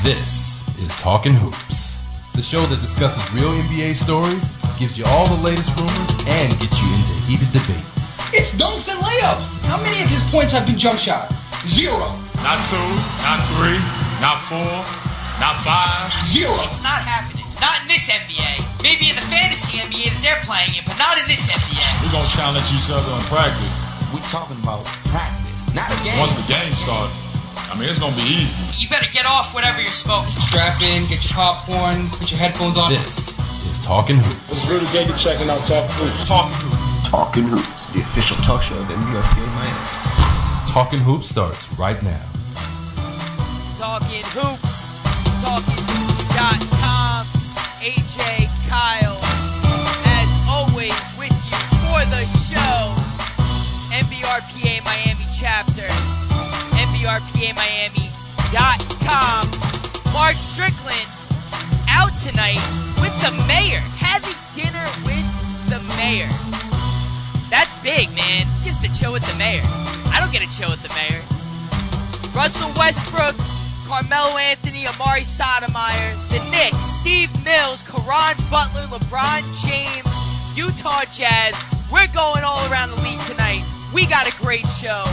This is Talkin Hoopz, the show that discusses real NBA stories, gives you all the latest rumors, and gets you into heated debates. It's dunks and layups. How many of his points have been jump shots? 0. Not 2, not 3, not 4, not 5. 0. It's not happening. Not in this NBA. Maybe in the fantasy NBA that they're playing in, but not in this NBA. We're going to challenge each other in practice. We talking about practice, not a game. Once the game starts, I mean, it's going to be easy. You better get off whatever you're smoking. Strap in, get your popcorn, put your headphones on. This is Talkin Hoopz. It's really good to checking out Talkin Hoopz. Talkin Hoopz. Talkin Hoopz, the official talk show of NBRPA Miami. Talkin Hoopz starts right now. Talkin Hoopz, TalkinHoops.com. AJ, Kyle, as always with you for the show. NBRPA Miami chapter, NBRPAMiami.com. Mark Strickland out tonight with the mayor, having dinner with the mayor. That's big, man. He gets to chill with the mayor. I don't get to chill with the mayor. Russell Westbrook, Carmelo Anthony, Amari Stoudemire, the Knicks, Steve Mills, Caron Butler, LeBron James, Utah Jazz. We're going all around the league tonight. We got a great show.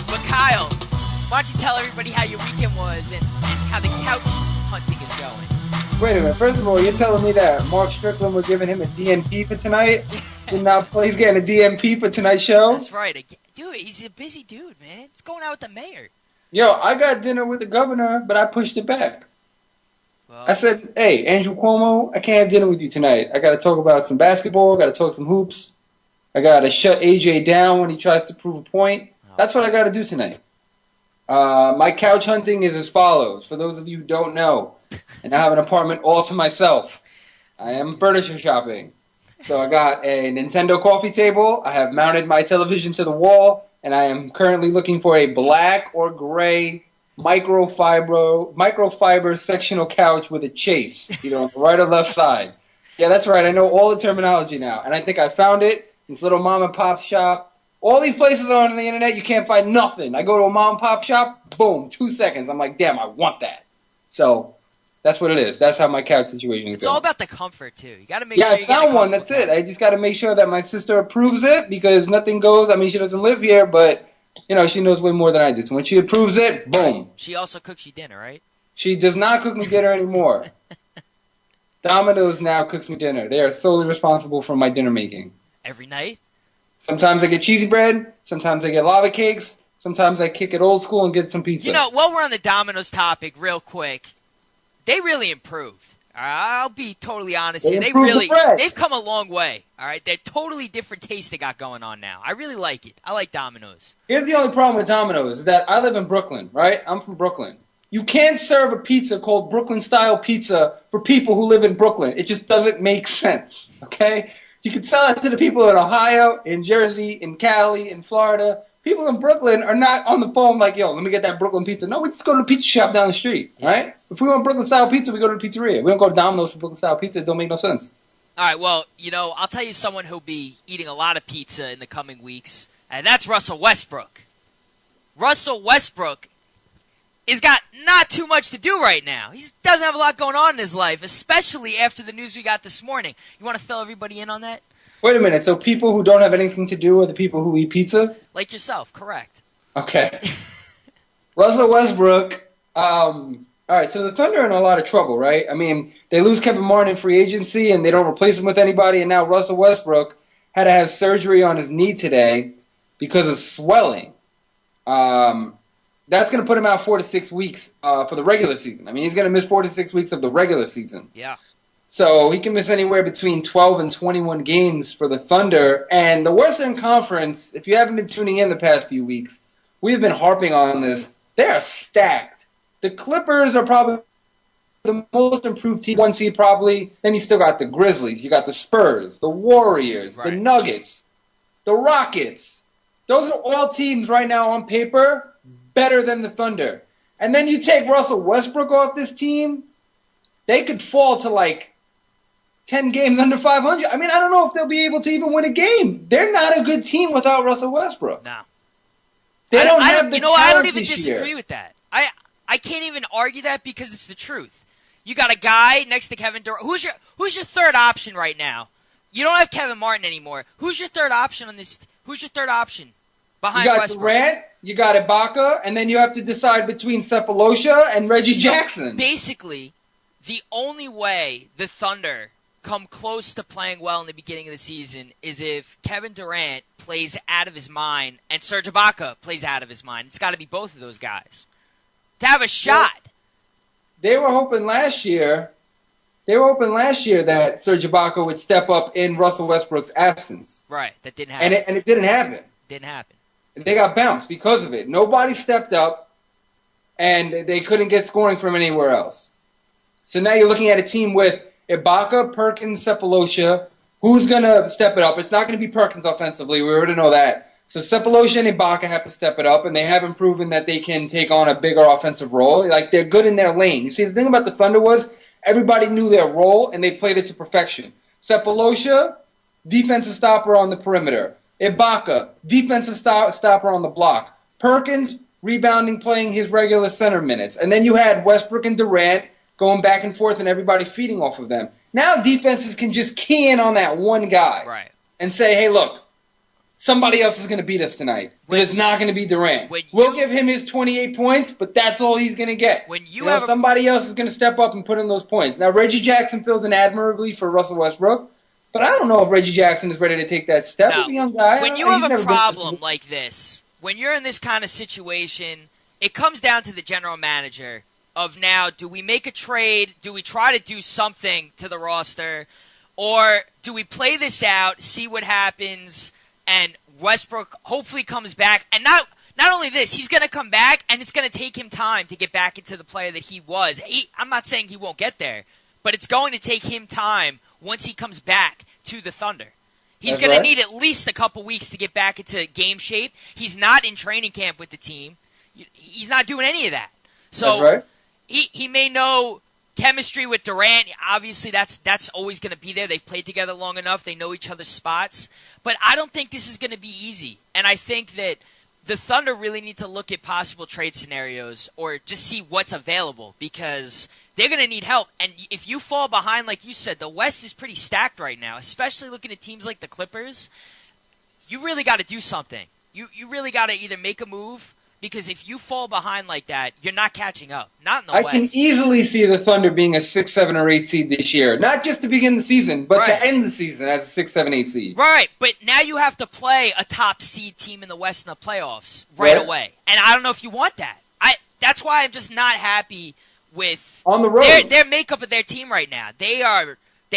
But Kyle, why don't you tell everybody how your weekend was and how the couch hunting is going? Wait a minute. First of all, you're telling me that Mark Strickland was giving him a DNP for tonight? Did not play. He's getting a DNP for tonight's show? That's right. Dude, he's a busy dude, man. He's going out with the mayor. Yo, I got dinner with the governor, but I pushed it back. Well, I said, hey, Andrew Cuomo, I can't have dinner with you tonight. I got to talk about some basketball. I got to talk some hoops. I got to shut AJ down when he tries to prove a point. That's what I got to do tonight. My couch hunting is as follows. For those of you who don't know, and I have an apartment all to myself. I am furniture shopping. So I got a Nintendo coffee table. I have mounted my television to the wall. And I am currently looking for a black or gray microfiber sectional couch with a chase, either on the right or left side. Yeah, that's right. I know all the terminology now. And I think I found it. This little mom and pop shop. All these places are on the internet. You can't find nothing. I go to a mom and pop shop. Boom. 2 seconds. I'm like, damn, I want that. So that's what it is. That's how my couch situation is going. It's all about the comfort, too. You got to make sure you I found one. That's it. I just got to make sure that my sister approves it because nothing goes. I mean, she doesn't live here, but, you know, she knows way more than I do. So when she approves it, boom. She also cooks you dinner, right? She does not cook me dinner anymore. Domino's now cooks me dinner. They are solely responsible for my dinner making. Every night? Sometimes I get cheesy bread. Sometimes I get lava cakes. Sometimes I kick it old school and get some pizza. You know, while we're on the Domino's topic, real quick, they really improved. I'll be totally honest here. They've come a long way. All right, they're totally different taste they got going on now. I really like it. I like Domino's. Here's the only problem with Domino's is that I live in Brooklyn, right? I'm from Brooklyn. You can't serve a pizza called Brooklyn-style pizza for people who live in Brooklyn. It just doesn't make sense, okay? You can sell it to the people in Ohio, in Jersey, in Cali, in Florida. People in Brooklyn are not on the phone like, yo, let me get that Brooklyn pizza. No, we just go to the pizza shop down the street, right? If we want Brooklyn-style pizza, we go to the pizzeria. We don't go to Domino's for Brooklyn-style pizza. It don't make no sense. All right, well, you know, I'll tell you someone who'll be eating a lot of pizza in the coming weeks, and that's Russell Westbrook. Russell Westbrook has got not too much to do right now. He doesn't have a lot going on in his life, especially after the news we got this morning. You want to fill everybody in on that? Wait a minute. So people who don't have anything to do are the people who eat pizza? Like yourself, correct. Okay. Russell Westbrook. All right, so the Thunder are in a lot of trouble, right? I mean, they lose Kevin Martin in free agency, and they don't replace him with anybody, and now Russell Westbrook had to have surgery on his knee today because of swelling. That's going to put him out 4 to 6 weeks for the regular season. I mean, he's going to miss 4 to 6 weeks of the regular season. Yeah. So he can miss anywhere between 12 and 21 games for the Thunder. And the Western Conference, if you haven't been tuning in the past few weeks, we've been harping on this. They are stacked. The Clippers are probably the most improved team, 1 seed probably. Then you still got the Grizzlies. You got the Spurs, the Warriors, the Nuggets, the Rockets. Those are all teams right now on paper better than the Thunder. And then you take Russell Westbrook off this team, they could fall to like 10 games under 500. I mean, I don't know if they'll be able to even win a game. They're not a good team without Russell Westbrook. No. They don't have the I don't even talent this disagree year. with that. I can't even argue that because it's the truth. You got a guy next to Kevin Durant. Who's your third option right now? You don't have Kevin Martin anymore. Who's your third option on this? Who's your third option behind You got Westbrook? Durant, you got Ibaka, and then you have to decide between Cephalosha and Reggie Jackson. Basically, the only way the Thunder come close to playing well in the beginning of the season is if Kevin Durant plays out of his mind and Serge Ibaka plays out of his mind. It's got to be both of those guys to have a shot. They were hoping last year that Serge Ibaka would step up in Russell Westbrook's absence. Right, that didn't happen. And it didn't happen. Didn't happen. They got bounced because of it. Nobody stepped up, and they couldn't get scoring from anywhere else. So now you're looking at a team with Ibaka, Perkins, Cephalosha. Who's going to step it up? It's not going to be Perkins offensively. We already know that. So Cephalosha and Ibaka have to step it up, and they haven't proven that they can take on a bigger offensive role. Like, they're good in their lane. You see, the thing about the Thunder was everybody knew their role, and they played it to perfection. Cephalosha, defensive stopper on the perimeter. Ibaka, defensive stopper on the block. Perkins, rebounding, playing his regular center minutes. And then you had Westbrook and Durant going back and forth and everybody feeding off of them. Now defenses can just key in on that one guy and say, hey, look, somebody else is going to beat us tonight. But it's not going to be Durant. We'll give him his 28 points, but that's all he's going to get. Somebody else is going to step up and put in those points. Now, Reggie Jackson fills in admirably for Russell Westbrook. But I don't know if Reggie Jackson is ready to take that step. He's a young guy. When you have a problem like this, when you're in this kind of situation, it comes down to the general manager of now, do we make a trade? Do we try to do something to the roster? Or do we play this out, see what happens, and Westbrook hopefully comes back? And not only this, he's going to come back, and it's going to take him time to get back into the player that he was. I'm not saying he won't get there, but it's going to take him time once he comes back to the Thunder. He's going to need at least a couple weeks to get back into game shape. He's not in training camp with the team. He's not doing any of that. So he may know chemistry with Durant. Obviously, that's always going to be there. They've played together long enough. They know each other's spots. But I don't think this is going to be easy. And I think that the Thunder really need to look at possible trade scenarios or just see what's available because they're going to need help. And if you fall behind, like you said, the West is pretty stacked right now, especially looking at teams like the Clippers. You really got to do something. You really got to either make a move because if you fall behind like that, you're not catching up. Not in the West. I can easily see the Thunder being a 6, 7, or 8 seed this year. Not just to begin the season, but to end the season as a 6, 7, 8 seed. Right, but now you have to play a top seed team in the West in the playoffs right away. And I don't know if you want that. That's why I'm just not happy with on the road. Their makeup of their team right now. They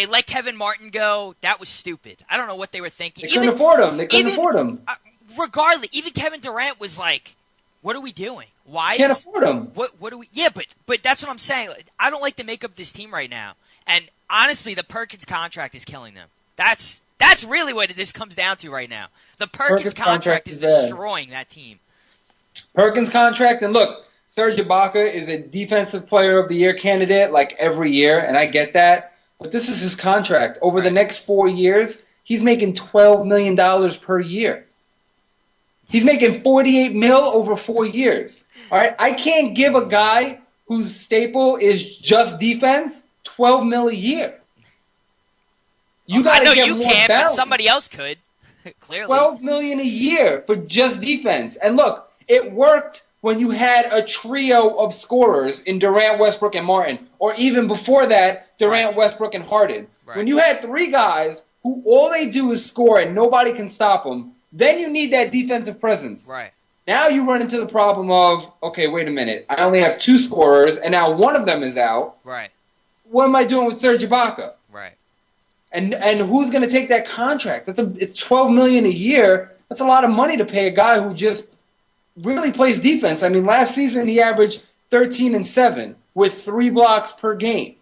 let Kevin Martin go. That was stupid. I don't know what they were thinking. They couldn't afford him. Regardless, even Kevin Durant was like, what are we doing? Why can't afford him? What do we? Yeah, but that's what I'm saying. I don't like the makeup of this team right now. And honestly, the Perkins contract is killing them. That's really what this comes down to right now. The Perkins contract is destroying that team. Perkins contract, and look, Serge Ibaka is a defensive player of the year candidate like every year, and I get that. But this is his contract. Over the next 4 years, he's making $12 million per year. He's making $48 million over 4 years. All right, I can't give a guy whose staple is just defense $12 million a year. You got to get more balance. I know you can't, but somebody else could. Clearly, $12 million a year for just defense. And look, it worked when you had a trio of scorers in Durant, Westbrook, and Martin, or even before that, Durant, Westbrook, and Harden. When you had 3 guys who all they do is score and nobody can stop them, then you need that defensive presence. Right. Now you run into the problem of, okay, wait a minute, I only have 2 scorers, and now one of them is out. Right. What am I doing with Serge Ibaka? Right. And who's going to take that contract? It's $12 million a year. That's a lot of money to pay a guy who just really plays defense. I mean, last season he averaged 13 and 7 with 3 blocks per game,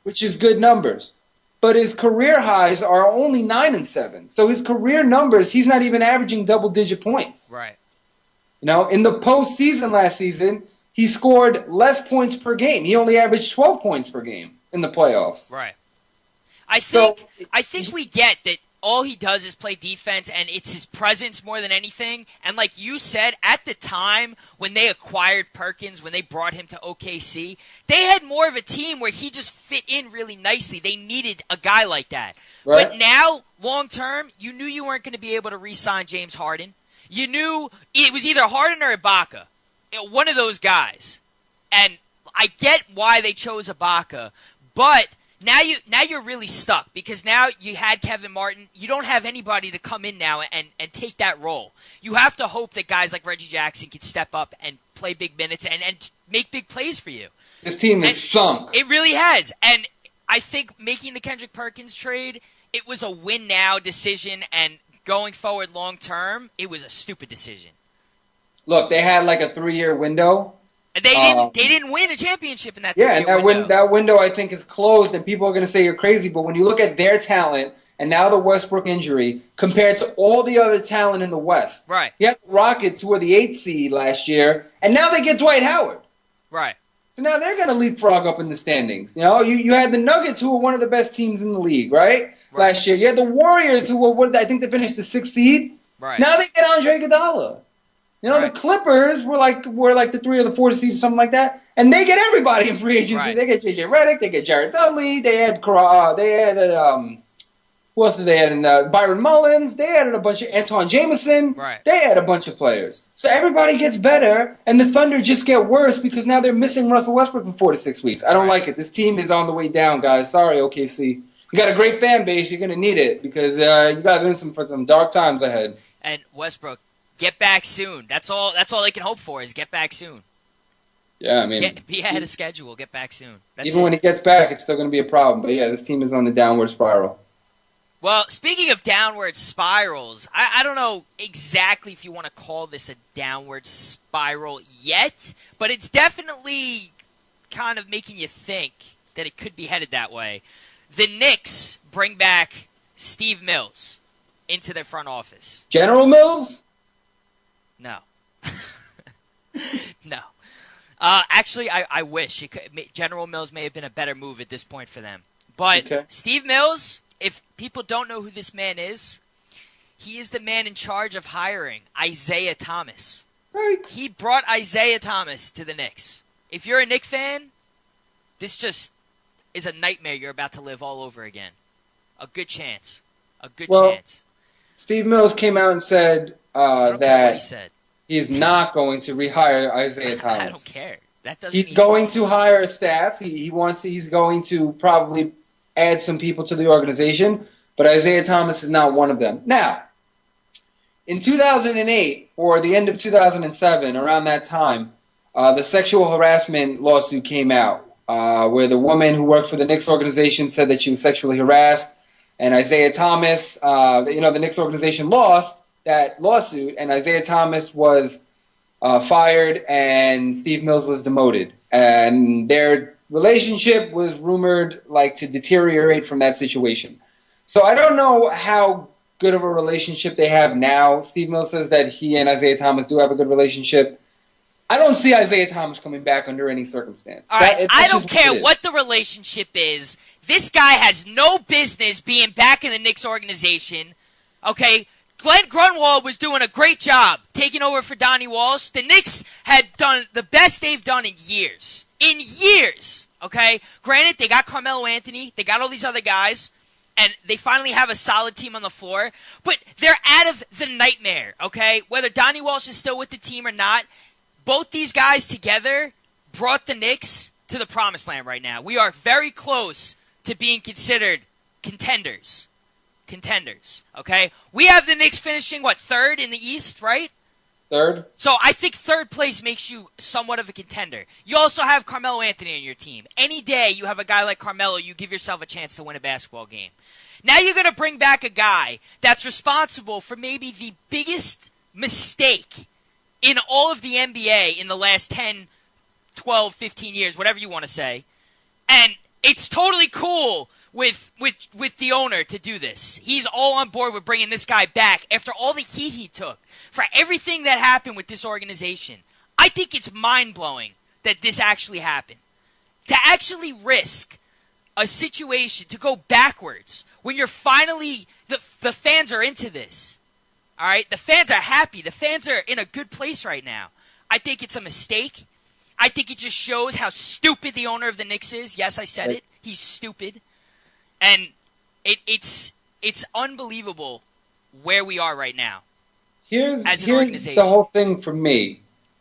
which is good numbers. But his career highs are only 9 and 7. So his career numbers, he's not even averaging double-digit points. Right. You know, in the postseason last season, he scored less points per game. He only averaged 12 points per game in the playoffs. Right. I think we get that all he does is play defense, and it's his presence more than anything. And like you said, at the time when they acquired Perkins, when they brought him to OKC, they had more of a team where he just fit in really nicely. They needed a guy like that. Right. But now, long term, you knew you weren't going to be able to re-sign James Harden. You knew it was either Harden or Ibaka, one of those guys. And I get why they chose Ibaka, but now you're really stuck because now you had Kevin Martin. You don't have anybody to come in now and take that role. You have to hope that guys like Reggie Jackson can step up and play big minutes and make big plays for you. This team is sunk. It really has. And I think making the Kendrick Perkins trade, it was a win-now decision, and going forward long-term, it was a stupid decision. Look, they had like a 3-year window. They didn't win a championship in that 3-year window. Yeah, and that window I think is closed, and people are going to say you're crazy, but when you look at their talent and now the Westbrook injury compared to all the other talent in the West. Right. You have the Rockets, who were the 8th seed last year, and now they get Dwight Howard. Right. So now they're going to leapfrog up in the standings. You know, you had the Nuggets, who were one of the best teams in the league, right? Last year. You had the Warriors, who were, I think they finished the 6th seed. Right. Now they get Andre Iguodala. You know, the Clippers were like the 3 or the 4 seeds, something like that, and they get everybody in free agency. Right. They get JJ Redick, they get Jared Dudley, they had who else did they add? Byron Mullins. They added a bunch of Antoine Jameson. Right. They had a bunch of players. So everybody gets better, and the Thunder just get worse because now they're missing Russell Westbrook in 4 to 6 weeks. I don't like it. This team is on the way down, guys. Sorry, OKC. You got a great fan base. You're going to need it because you guys are in for some dark times ahead. And Westbrook, get back soon. That's all they can hope for is get back soon. Yeah, I mean, be ahead of schedule. Get back soon. Even when he gets back, it's still going to be a problem. But yeah, this team is on the downward spiral. Well, speaking of downward spirals, I don't know exactly if you want to call this a downward spiral yet, but it's definitely kind of making you think that it could be headed that way. The Knicks bring back Steve Mills into their front office. General Mills? No. No. Actually, I wish. General Mills may have been a better move at this point for them. But Steve Mills, if people don't know who this man is, he is the man in charge of hiring Isaiah Thomas. Right. He brought Isaiah Thomas to the Knicks. If you're a Knicks fan, this just is a nightmare you're about to live all over again. A good chance. A good chance. Steve Mills came out and said that he said. He's not going to rehire Isaiah Thomas. I don't care. That doesn't. He's going to hire a staff. He's going to probably add some people to the organization, but Isaiah Thomas is not one of them. Now, in 2008 or the end of 2007, around that time, the sexual harassment lawsuit came out, where the woman who worked for the Knicks organization said that she was sexually harassed, and Isaiah Thomas, the Knicks organization lost that lawsuit, and Isaiah Thomas was fired, and Steve Mills was demoted. And their relationship was rumored to deteriorate from that situation. So I don't know how good of a relationship they have now. Steve Mills says that he and Isaiah Thomas do have a good relationship. I don't see Isaiah Thomas coming back under any circumstance. All right, I don't care what the relationship is. This guy has no business being back in the Knicks organization. Okay? Glenn Grunwald was doing a great job taking over for Donnie Walsh. The Knicks had done the best they've done in years. In years, okay? Granted, they got Carmelo Anthony. They got all these other guys. And they finally have a solid team on the floor. But they're out of the nightmare, okay? Whether Donnie Walsh is still with the team or not, both these guys together brought the Knicks to the promised land right now. We are very close to being considered contenders. Contenders, okay? We have the Knicks finishing, third in the East, right? Third. So I think third place makes you somewhat of a contender. You also have Carmelo Anthony on your team. Any day you have a guy like Carmelo, you give yourself a chance to win a basketball game. Now you're going to bring back a guy that's responsible for maybe the biggest mistake in all of the NBA in the last 10, 12, 15 years, whatever you want to say. And it's totally cool with the owner to do this. He's all on board with bringing this guy back after all the heat he took for everything that happened with this organization. I think it's mind-blowing that this actually happened. To actually risk a situation, to go backwards when you're finally the fans are into this. All right, the fans are happy. The fans are in a good place right now. I think it's a mistake. I think it just shows how stupid the owner of the Knicks is. Yes, I said it. He's stupid, and it's unbelievable where we are right now. Here's organization. the whole thing for me.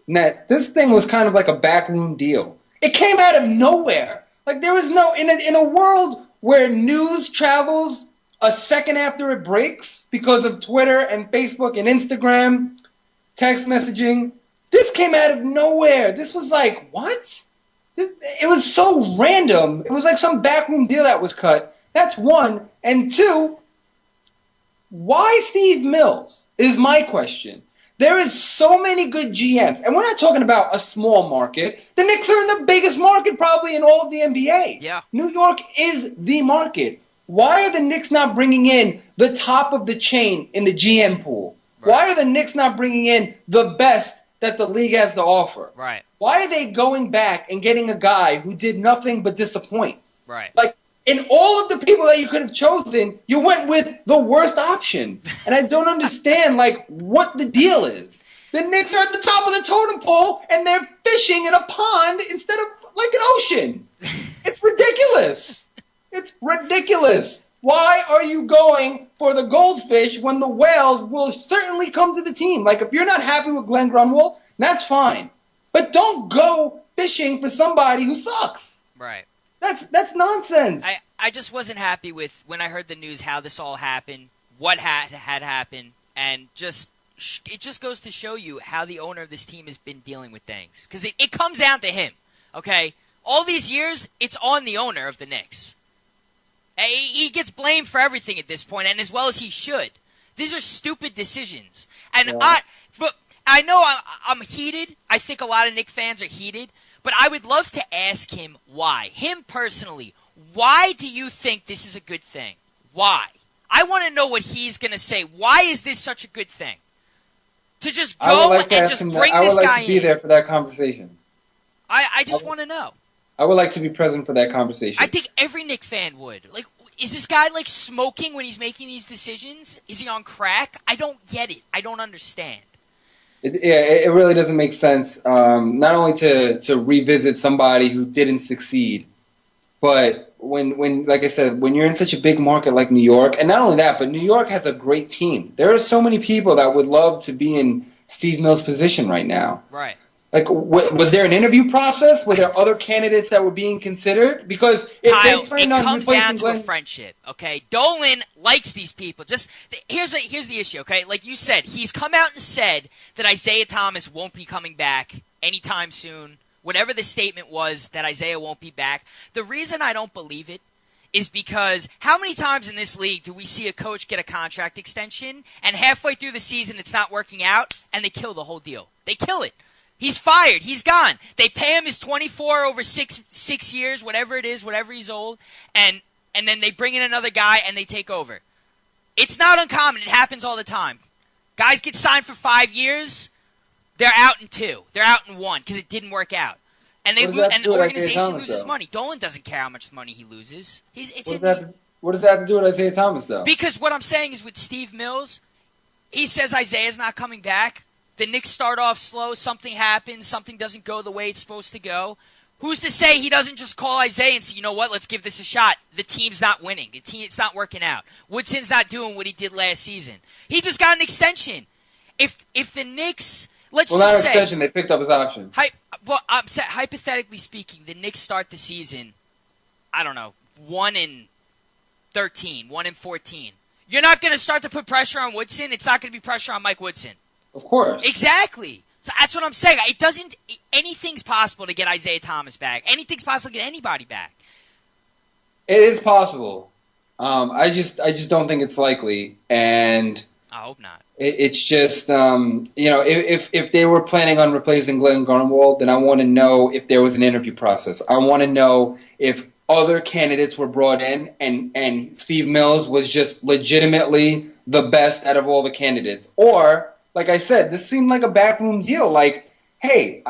That this thing was kind of like a backroom deal. It came out of nowhere. Like there was no in a world where news travels a second after it breaks because of Twitter and Facebook and Instagram, text messaging. This came out of nowhere. This was like, what? It was so random. It was like some backroom deal that was cut. That's one. And two, why Steve Mills is my question. There is so many good GMs, and we're not talking about a small market. The Knicks are in the biggest market probably in all of the NBA. Yeah. New York is the market. Why are the Knicks not bringing in the top of the chain in the GM pool? Right. Why are the Knicks not bringing in the best that the league has to offer? Right. Why are they going back and getting a guy who did nothing but disappoint? Right. Like, in all of the people that you could have chosen, you went with the worst option. And I don't understand, like, what the deal is. The Knicks are at the top of the totem pole, and they're fishing in a pond instead of, like, an ocean. It's ridiculous. It's ridiculous. Why are you going for the goldfish when the whales will certainly come to the team? Like, if you're not happy with Glenn Grunwald, that's fine. But don't go fishing for somebody who sucks. Right. That's nonsense. I just wasn't happy with when I heard the news how this all happened, what had happened, and it just goes to show you how the owner of this team has been dealing with things. Because it comes down to him, okay? All these years, it's on the owner of the Knicks. He gets blamed for everything at this point, and as well as he should. These are stupid decisions. And yeah. I know I'm heated. I think a lot of Knicks fans are heated. But I would love to ask him why. Him personally. Why do you think this is a good thing? Why? I want to know what he's going to say. Why is this such a good thing? To just go and just bring this guy in. I would like to be there for that conversation. I just want to know. I would like to be present for that conversation. I think every Knicks fan would. Like, is this guy, like, smoking when he's making these decisions? Is he on crack? I don't get it. I don't understand. It really doesn't make sense, not only to revisit somebody who didn't succeed, but when, like I said, when you're in such a big market like New York, and not only that, but New York has a great team. There are so many people that would love to be in Steve Mills' position right now. Right. Like, was there an interview process? Were there other candidates that were being considered? Because if Kyle, they planned it on comes down to Glenn, a friendship, okay? Dolan likes these people. Just here's the issue, okay? Like you said, he's come out and said that Isaiah Thomas won't be coming back anytime soon. Whatever the statement was, that Isaiah won't be back. The reason I don't believe it is because how many times in this league do we see a coach get a contract extension and halfway through the season it's not working out and they kill the whole deal? They kill it. He's fired. He's gone. They pay him his 24 over six years, whatever it is, whatever he's old, and then they bring in another guy and they take over. It's not uncommon. It happens all the time. Guys get signed for 5 years. They're out in 2. They're out in 1 because it didn't work out. And the organization loses money. Dolan doesn't care how much money he loses. What does that have to do with Isaiah Thomas, though? Because what I'm saying is with Steve Mills, he says Isaiah's not coming back. The Knicks start off slow, something happens, something doesn't go the way it's supposed to go. Who's to say he doesn't just call Isaiah and say, you know what, let's give this a shot. The team's not winning. It's not working out. Woodson's not doing what he did last season. He just got an extension. If the Knicks, let's just say... Well, not an extension, they picked up his option. Hypothetically speaking, the Knicks start the season, I don't know, 1-13, 1-14. You're not going to start to put pressure on Woodson. It's not going to be pressure on Mike Woodson. Of course. Exactly. So that's what I'm saying. Anything's possible to get Isaiah Thomas back. Anything's possible to get anybody back. It is possible. I just don't think it's likely. And I hope not. It's just, if they were planning on replacing Glenn Grunwald, then I want to know if there was an interview process. I want to know if other candidates were brought in and Steve Mills was just legitimately the best out of all the candidates. Or... like I said, this seemed like a backroom deal. Like, hey,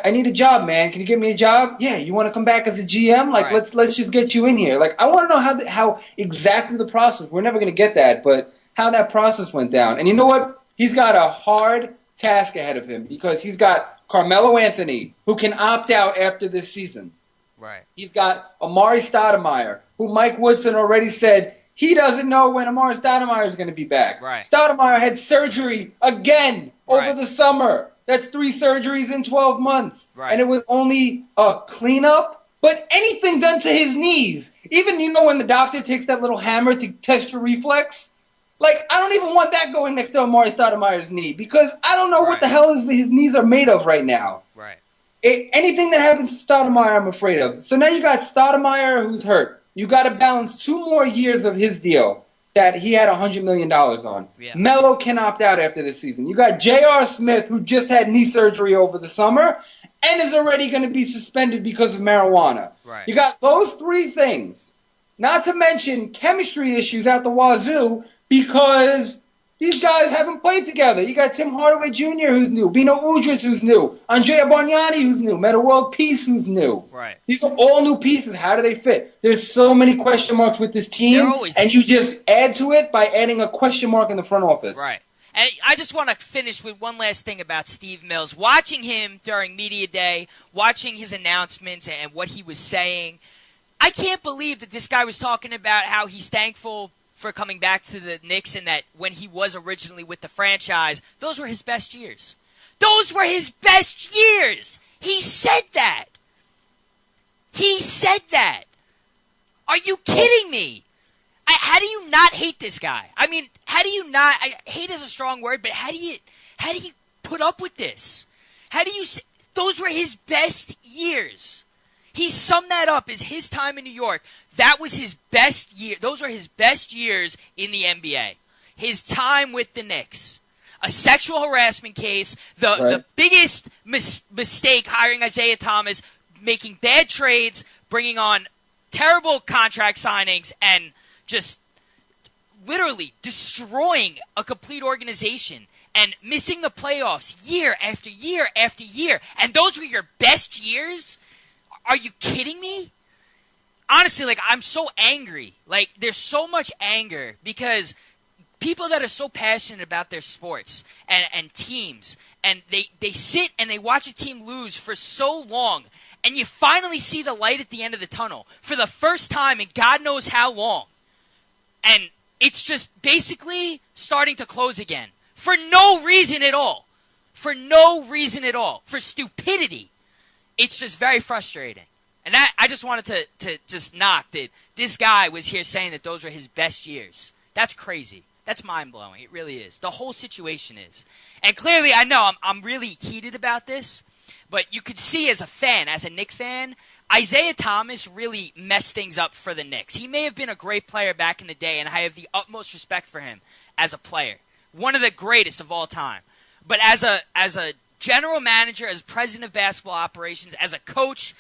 I need a job, man. Can you get me a job? Yeah, you want to come back as a GM? Like, Right. let's just get you in here. Like, I want to know how exactly the process. We're never going to get that, but how that process went down. And you know what? He's got a hard task ahead of him because he's got Carmelo Anthony, who can opt out after this season. Right. He's got Amari Stoudemire, who Mike Woodson already said he doesn't know when Amari Stoudemire is going to be back. Right. Stoudemire had surgery again over Right. the summer. That's 3 surgeries in 12 months. Right. And it was only a cleanup. But anything done to his knees, even, when the doctor takes that little hammer to test your reflex, like, I don't even want that going next to Amari Stoudemire's knee because I don't know what the hell his knees are made of right now. Right. Anything that happens to Stoudemire, I'm afraid of. So now you got Stoudemire who's hurt. You got to balance 2 more years of his deal that he had $100 million on. Yeah. Melo can opt out after this season. You got J.R. Smith, who just had knee surgery over the summer and is already going to be suspended because of marijuana. Right. You got those 3 things. Not to mention chemistry issues at the wazoo because these guys haven't played together. You got Tim Hardaway Jr. who's new, Bino Udrih who's new, Andrea Bargnani who's new, Metta World Peace who's new. Right. These are all new pieces. How do they fit? There's so many question marks with this team, There always and is. you just add to it by adding a question mark in the front office. Right. And I just want to finish with one last thing about Steve Mills. Watching him during media day, watching his announcements and what he was saying, I can't believe that this guy was talking about how he's thankful for coming back to the Knicks and that when he was originally with the franchise, those were his best years. Those were his best years. He said that. He said that. Are you kidding me? How do you not hate this guy? I mean, how do you not? Hate is a strong word, but how do you put up with this? Those were his best years. He summed that up as his time in New York. That was his best year. Those were his best years in the NBA. His time with the Knicks. A sexual harassment case, the biggest mistake hiring Isaiah Thomas, making bad trades, bringing on terrible contract signings, and just literally destroying a complete organization and missing the playoffs year after year after year. And those were your best years? Are you kidding me? Honestly, like, I'm so angry. Like, there's so much anger because people that are so passionate about their sports and teams, and they sit and they watch a team lose for so long, and you finally see the light at the end of the tunnel for the first time in God knows how long. And it's just basically starting to close again. For no reason at all. For no reason at all. For stupidity. It's just very frustrating. And I just wanted to just knock that this guy was here saying that those were his best years. That's crazy. That's mind-blowing. It really is. The whole situation is. And clearly, I know I'm really heated about this, but you could see as a fan, as a Knicks fan, Isaiah Thomas really messed things up for the Knicks. He may have been a great player back in the day, and I have the utmost respect for him as a player. One of the greatest of all time. But as a general manager, as president of basketball operations, as a coach,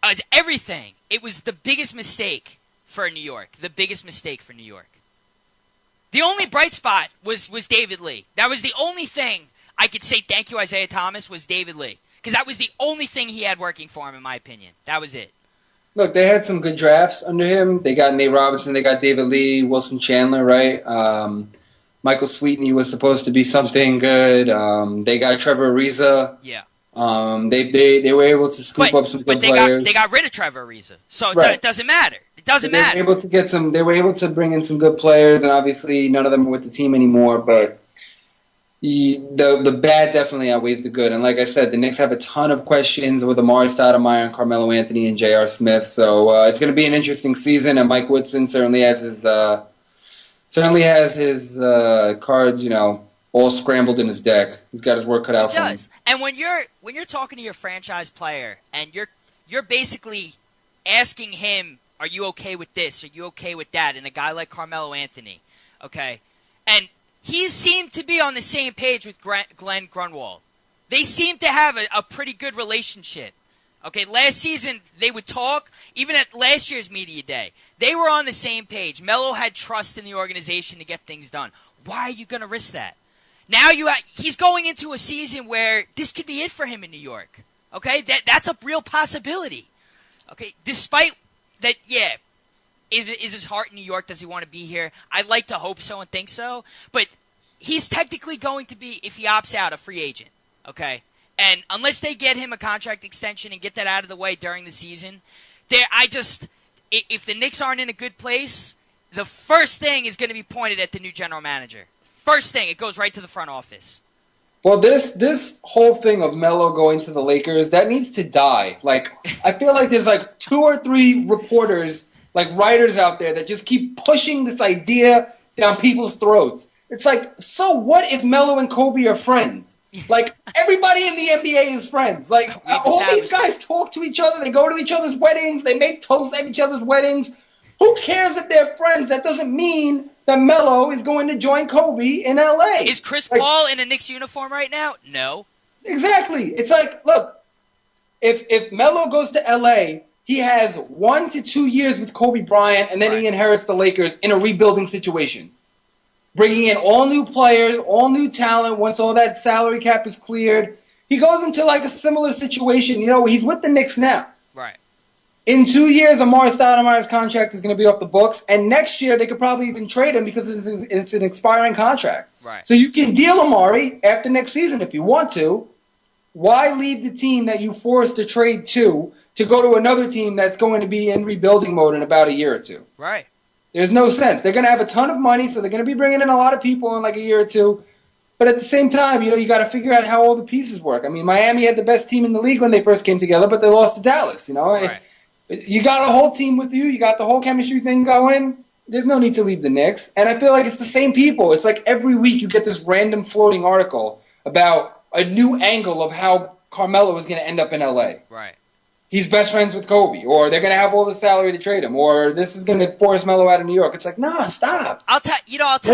as everything, it was the biggest mistake for New York. The biggest mistake for New York. The only bright spot was David Lee. That was the only thing I could say thank you, Isaiah Thomas, was David Lee. Because that was the only thing he had working for him, in my opinion. That was it. Look, they had some good drafts under him. They got Nate Robinson, they got David Lee, Wilson Chandler, right? Michael Sweetney was supposed to be something good. They got Trevor Ariza. Yeah. They were able to scoop up some good players. They got rid of Trevor Ariza, so it doesn't matter. It doesn't matter. They were able to bring in some good players, and obviously none of them are with the team anymore. But the bad definitely outweighs the good. And like I said, the Knicks have a ton of questions with Amari Stoudemire and Carmelo Anthony and J.R. Smith. So it's going to be an interesting season, and Mike Woodson certainly has his cards, all scrambled in his deck. He's got his work cut out for him. He does. And when you're talking to your franchise player and you're basically asking him, are you okay with this? Are you okay with that? And a guy like Carmelo Anthony, okay? And he seemed to be on the same page with Glenn Grunwald. They seem to have a pretty good relationship. Okay, last season they would talk, even at last year's media day. They were on the same page. Melo had trust in the organization to get things done. Why are you going to risk that? Now he's going into a season where this could be it for him in New York. Okay, that's a real possibility. Okay, despite that, yeah. Is his heart in New York? Does he want to be here? I'd like to hope so and think so. But he's technically going to be, if he opts out, a free agent. Okay? And unless they get him a contract extension and get that out of the way during the season, if the Knicks aren't in a good place, the first thing is going to be pointed at the new general manager. First thing, it goes right to the front office. Well, this whole thing of Melo going to the Lakers, that needs to die. Like, I feel like there's like 2 or 3 reporters, like writers out there that just keep pushing this idea down people's throats. It's like, so what if Melo and Kobe are friends? Like, everybody in the NBA is friends. Like, all these guys talk to each other. They go to each other's weddings. They make toasts at each other's weddings. Who cares if they're friends? That doesn't mean that Melo is going to join Kobe in L.A. Is Chris Paul in a Knicks uniform right now? No. Exactly. It's like, look, if Melo goes to L.A., he has 1 to 2 years with Kobe Bryant, and then he inherits the Lakers in a rebuilding situation. Bringing in all new players, all new talent, once all that salary cap is cleared. He goes into like a similar situation. You know, he's with the Knicks now. Right. In 2 years, Amari Stoudemire's contract is going to be off the books, and next year they could probably even trade him because it's an expiring contract. Right. So you can deal Amari after next season if you want to. Why leave the team that you forced to trade to go to another team that's going to be in rebuilding mode in about a year or two? Right. There's no sense. They're going to have a ton of money, so they're going to be bringing in a lot of people in like a year or two. But at the same time, you know, you got to figure out how all the pieces work. I mean, Miami had the best team in the league when they first came together, but they lost to Dallas, you know. Right. You got a whole team with you. You got the whole chemistry thing going. There's no need to leave the Knicks. And I feel like it's the same people. It's like every week you get this random floating article about a new angle of how Carmelo is going to end up in L.A. Right. He's best friends with Kobe, or they're going to have all the salary to trade him, or this is going to force Melo out of New York. It's like, nah, stop. I'll tell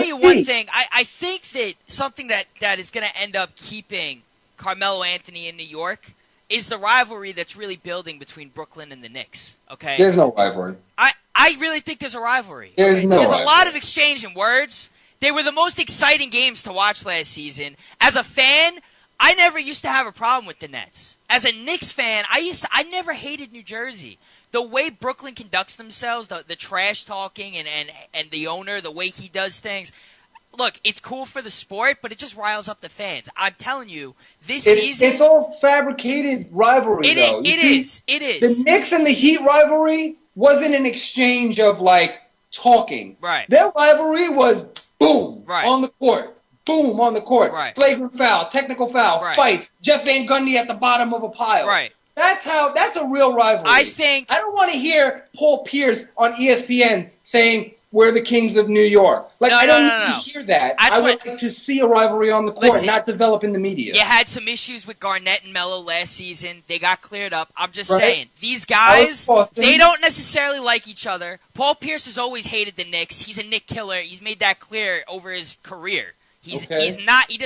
you one thing. I think that something that is going to end up keeping Carmelo Anthony in New York is the rivalry that's really building between Brooklyn and the Knicks. Okay. There's no rivalry. I really think there's a rivalry. There's a lot of exchange in words. They were the most exciting games to watch last season. As a fan, I never used to have a problem with the Nets. As a Knicks fan, I never hated New Jersey. The way Brooklyn conducts themselves, the trash talking and the owner, the way he does things. Look, it's cool for the sport, but it just riles up the fans. I'm telling you, this season... It's all fabricated rivalry, though. It is. The Knicks and the Heat rivalry wasn't an exchange of, like, talking. Right. Their rivalry was boom, on the court. Boom, on the court. Right. Flagrant foul, technical foul, fights, Jeff Van Gundy at the bottom of a pile. Right. That's a real rivalry. I don't want to hear Paul Pierce on ESPN saying we're the Kings of New York. Like, I don't need to hear that. I would like to see a rivalry on the court, not develop in the media. You had some issues with Garnett and Melo last season. They got cleared up. I'm just saying, these guys, they don't necessarily like each other. Paul Pierce has always hated the Knicks. He's a Knick killer. He's made that clear over his career. He does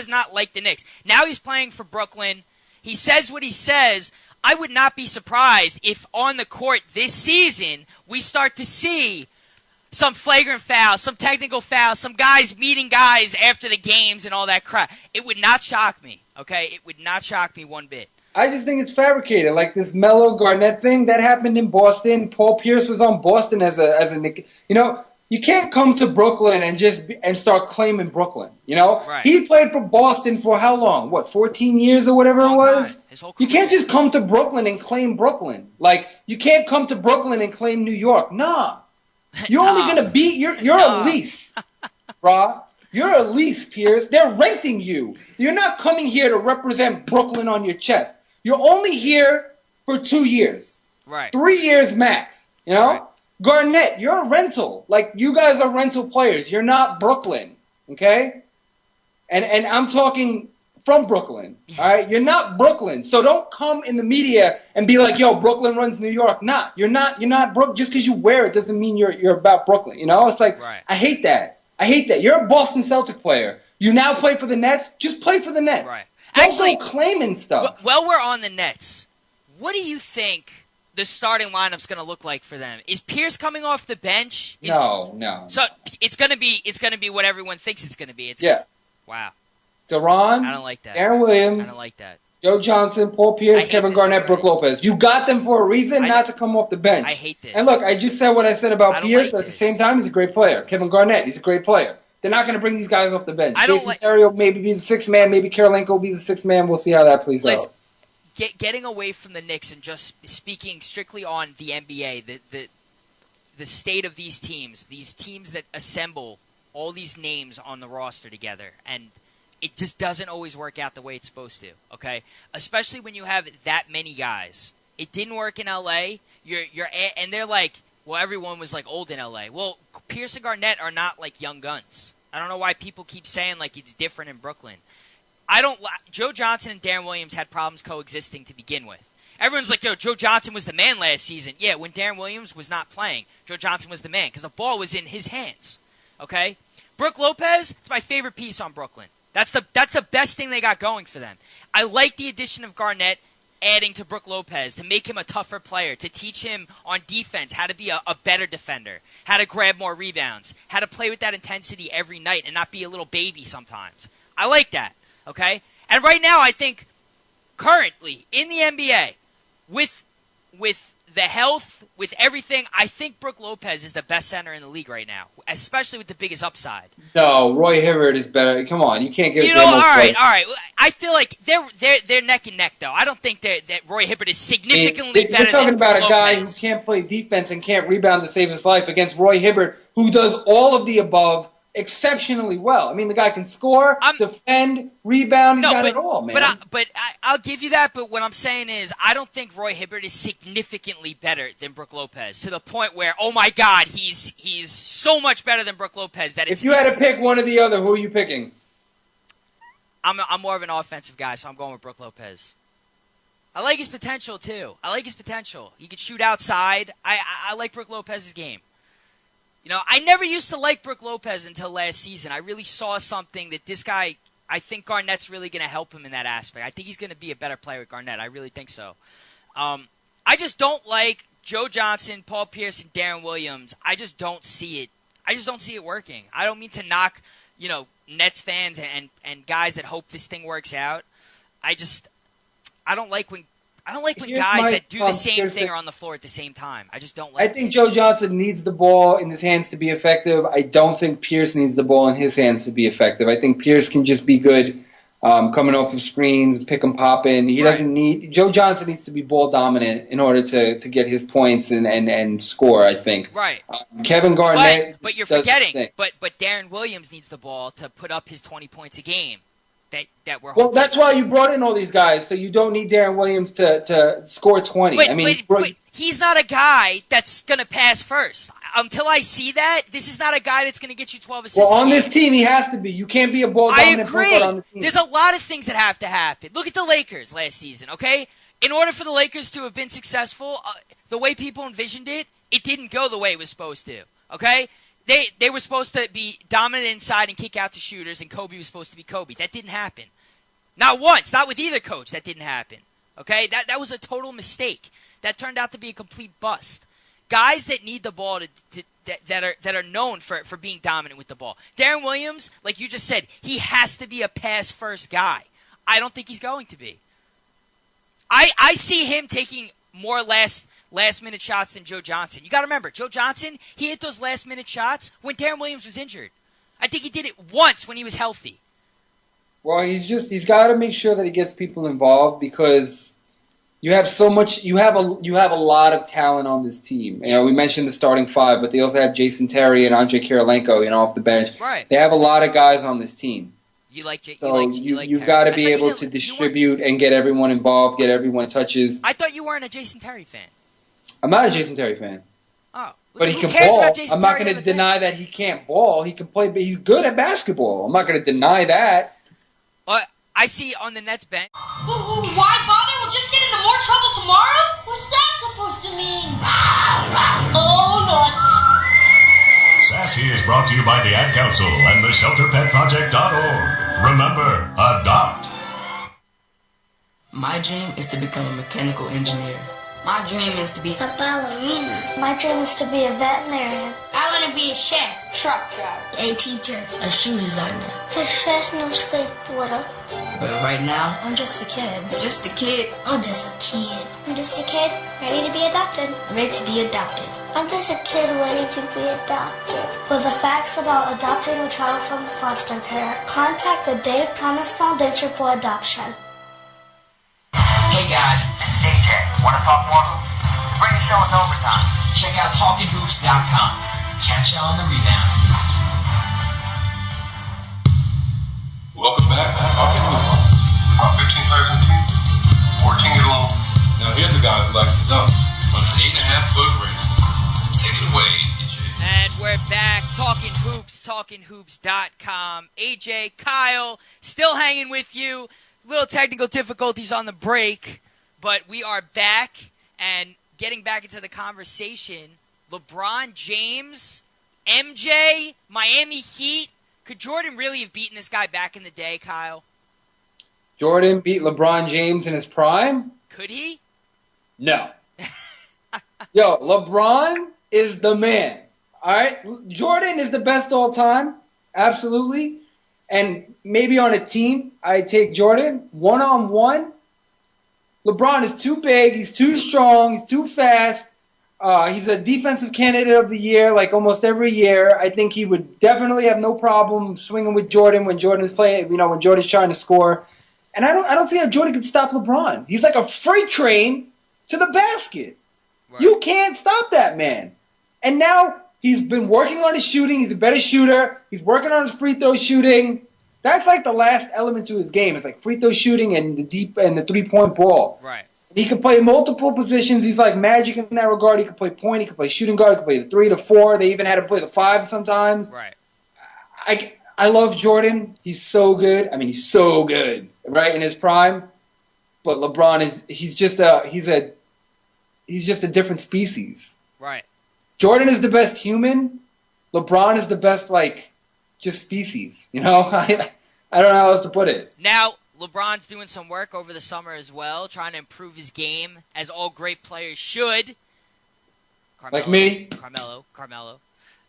not like the Knicks. Now he's playing for Brooklyn. He says what he says. I would not be surprised if on the court this season we start to see some flagrant fouls, some technical fouls, some guys meeting guys after the games and all that crap. It would not shock me, okay? It would not shock me one bit. I just think it's fabricated. Like this Melo Garnett thing, that happened in Boston. Paul Pierce was on Boston as a Knick. You know, you can't come to Brooklyn and start claiming Brooklyn, you know? Right. He played for Boston for how long? 14 years or whatever it was? His whole career. You can't just come to Brooklyn and claim Brooklyn. Like, you can't come to Brooklyn and claim New York. Nah. You're only going to be, you're a lease, brah. You're a lease, Pierce. They're renting you. You're not coming here to represent Brooklyn on your chest. You're only here for 2 years. Right. 3 years max, you know? Right. Garnett, you're a rental. Like, you guys are rental players. You're not Brooklyn, okay? And I'm talking from Brooklyn, all right? You're not Brooklyn. So don't come in the media and be like, yo, Brooklyn runs New York. Nah, you're not Brooklyn. Just because you wear it doesn't mean you're about Brooklyn, you know? It's like, I hate that. You're a Boston Celtic player. You now play for the Nets. Just play for the Nets. Right. Don't go claiming stuff. While we're on the Nets, what do you think the starting lineup's going to look like for them? Is Pierce coming off the bench? No. So it's going to be what everyone thinks it's going to be. Wow. Duran. I don't like that. Aaron Williams. I don't like that. Joe Johnson, Paul Pierce, Kevin Garnett, Brook Lopez. You got them for a reason, not to come off the bench. I hate this. And look, I just said what I said about Pierce, but at the same time, he's a great player. Kevin Garnett, he's a great player. They're not going to bring these guys off the bench. Jason Terry will maybe be the sixth man. Maybe Karolinko will be the sixth man. We'll see how that plays out. Getting away from the Knicks and just speaking strictly on the NBA, the state of these teams that assemble all these names on the roster together, and it just doesn't always work out the way it's supposed to, okay? Especially when you have that many guys. It didn't work in LA. And they're like, well, everyone was like old in LA. Well, Pierce and Garnett are not like young guns. I don't know why people keep saying like it's different in Brooklyn. Joe Johnson and Darren Williams had problems coexisting to begin with. Everyone's like, yo, Joe Johnson was the man last season. Yeah, when Darren Williams was not playing, Joe Johnson was the man because the ball was in his hands, okay? Brook Lopez, it's my favorite piece on Brooklyn. That's the best thing they got going for them. I like the addition of Garnett adding to Brook Lopez to make him a tougher player, to teach him on defense how to be a better defender, how to grab more rebounds, how to play with that intensity every night and not be a little baby sometimes. I like that, okay? And right now I think currently in the NBA, with the health, with everything, I think Brook Lopez is the best center in the league right now, especially with the biggest upside. No, Roy Hibbert is better. Come on, you can't get. All right. I feel like they're neck and neck though. I don't think that Roy Hibbert is significantly better. You're talking than about Brook a guy Lopez. who can't play defense and can't rebound to save his life against Roy Hibbert, who does all of the above exceptionally well. I mean, the guy can score, defend, rebound. He's got it all, man. But I'll give you that. But what I'm saying is, I don't think Roy Hibbert is significantly better than Brook Lopez to the point where, oh my God, he's so much better than Brook Lopez that it's. If you had to pick one or the other, who are you picking? I'm more of an offensive guy, so I'm going with Brook Lopez. I like his potential too. He could shoot outside. I like Brook Lopez's game. You know, I never used to like Brook Lopez until last season. I really saw something that this guy, I think Garnett's really going to help him in that aspect. I think he's going to be a better player with Garnett. I really think so. I just don't like Joe Johnson, Paul Pierce, and Darren Williams. I just don't see it. I just don't see it working. I don't mean to knock, Nets fans and guys that hope this thing works out. I don't like when guys that do the same thing are on the floor at the same time. I just don't like it. I think Joe Johnson needs the ball in his hands to be effective. I don't think Pierce needs the ball in his hands to be effective. I think Pierce can just be good coming off of screens, pick and popping. He doesn't need – Joe Johnson needs to be ball dominant in order to get his points and score, I think. Right. Kevin Garnett But you're forgetting. But Darren Williams needs the ball to put up his 20 points a game. Well, that's why you brought in all these guys, so you don't need Darren Williams to score 20. But he's not a guy that's going to pass first. Until I see that, this is not a guy that's going to get you 12 assists. Well, on this team, he has to be. You can't be a ball dominant point guard on the team. There's a lot of things that have to happen. Look at the Lakers last season, okay? In order for the Lakers to have been successful, the way people envisioned it, it didn't go the way it was supposed to, okay? They were supposed to be dominant inside and kick out the shooters, and Kobe was supposed to be Kobe. That didn't happen. Not once. Not with either coach. That didn't happen. Okay? That was a total mistake. That turned out to be a complete bust. Guys that need the ball that are known for being dominant with the ball. Darren Williams, like you just said, he has to be a pass-first guy. I don't think he's going to be. I see him taking more last-minute shots than Joe Johnson. You got to remember, Joe Johnson, he hit those last-minute shots when Darren Williams was injured. I think he did it once when he was healthy. Well, he's got to make sure that he gets people involved because you have so much. You have a lot of talent on this team. You know, we mentioned the starting five, but they also have Jason Terry and Andre Karolinko, off the bench. Right. They have a lot of guys on this team. You've got to be able to distribute and get everyone involved, get everyone touches. I thought you weren't a Jason Terry fan. I'm not a Jason Terry fan. Oh. But he can ball. I'm not going to deny that he can't ball. He can play, but he's good at basketball. I'm not going to deny that. I see on the Nets bench. Why bother? We'll just get into more trouble tomorrow? What's that supposed to mean? Oh, nuts. Sassy is brought to you by the Ad Council and the ShelterPetProject.org. Remember, adopt. My dream is to become a mechanical engineer. My dream is to be a ballerina. My dream is to be a veterinarian. I want to want to be a chef, truck driver, a teacher, A shoe designer. professional skateboarder. But right now, I'm just a kid. just a kid. I'm just a kid. I'm just a kid ready to be adopted. Ready to be adopted. I'm just a kid ready to be adopted. For the facts about adopting a child from foster care, contact the Dave Thomas Foundation for Adoption. Hey guys, this is AJ. Want to talk more hoops? The greatest show in overtime. Check out TalkinHoops.com. Catch you on the rebound. Welcome back to Talkin Hoopz. About 15 players in the team. 14 get along. Now here's a guy who likes to dunk on his 8.5-foot ring. Take it away, AJ. And we're back, Talkin Hoops, TalkinHoops.com. AJ, Kyle, still hanging with you. Little technical difficulties on the break, but we are back and getting back into the conversation. LeBron James, MJ, Miami Heat. Could Jordan really have beaten this guy back in the day, Kyle? Jordan beat LeBron James in his prime? Could he? No. Yo, LeBron is the man. All right? Jordan is the best all time. Absolutely. And maybe on a team, I take Jordan. One-on-one, LeBron is too big. He's too strong. He's too fast. He's a defensive candidate of the year, like almost every year. I think he would definitely have no problem swinging with Jordan when Jordan's playing. You know, when Jordan's trying to score. And I don't see how Jordan could stop LeBron. He's like a freight train to the basket. Right. You can't stop that man. And now he's been working on his shooting. He's a better shooter. He's working on his free throw shooting. That's like the last element to his game. It's like free throw shooting and the 3-point ball. Right. He can play multiple positions. He's like Magic in that regard. He can play point. He can play shooting guard. He can play the 3, the 4. They even had him play the 5 sometimes. Right. I love Jordan. He's so good. I mean, he's so good, right, in his prime. But LeBron he's just a different species. Right. Jordan is the best human. LeBron is the best, like, just species. You know? I don't know how else to put it. Now, LeBron's doing some work over the summer as well, trying to improve his game, as all great players should. Like me? Carmelo.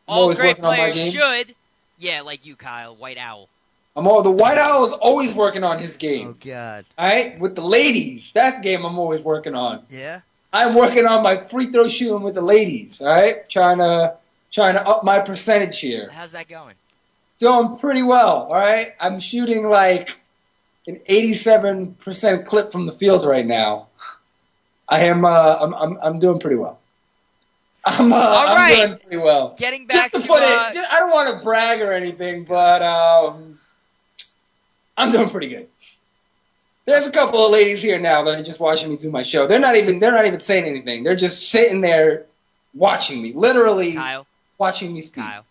All great players should. Yeah, like you, Kyle, White Owl. The White Owl is always working on his game. Oh, God. All right? With the ladies. That game I'm always working on. Yeah? I'm working on my free throw shooting with the ladies, all right? Trying to up my percentage here. How's that going? Doing pretty well, all right? I'm shooting like an 87% clip from the field right now. I'm doing pretty well. I'm doing pretty well. Getting back to I don't want to brag or anything, but I'm doing pretty good. There's a couple of ladies here now that are just watching me do my show. They're not even saying anything. They're just sitting there watching me, literally Kyle, watching me speak. Kyle,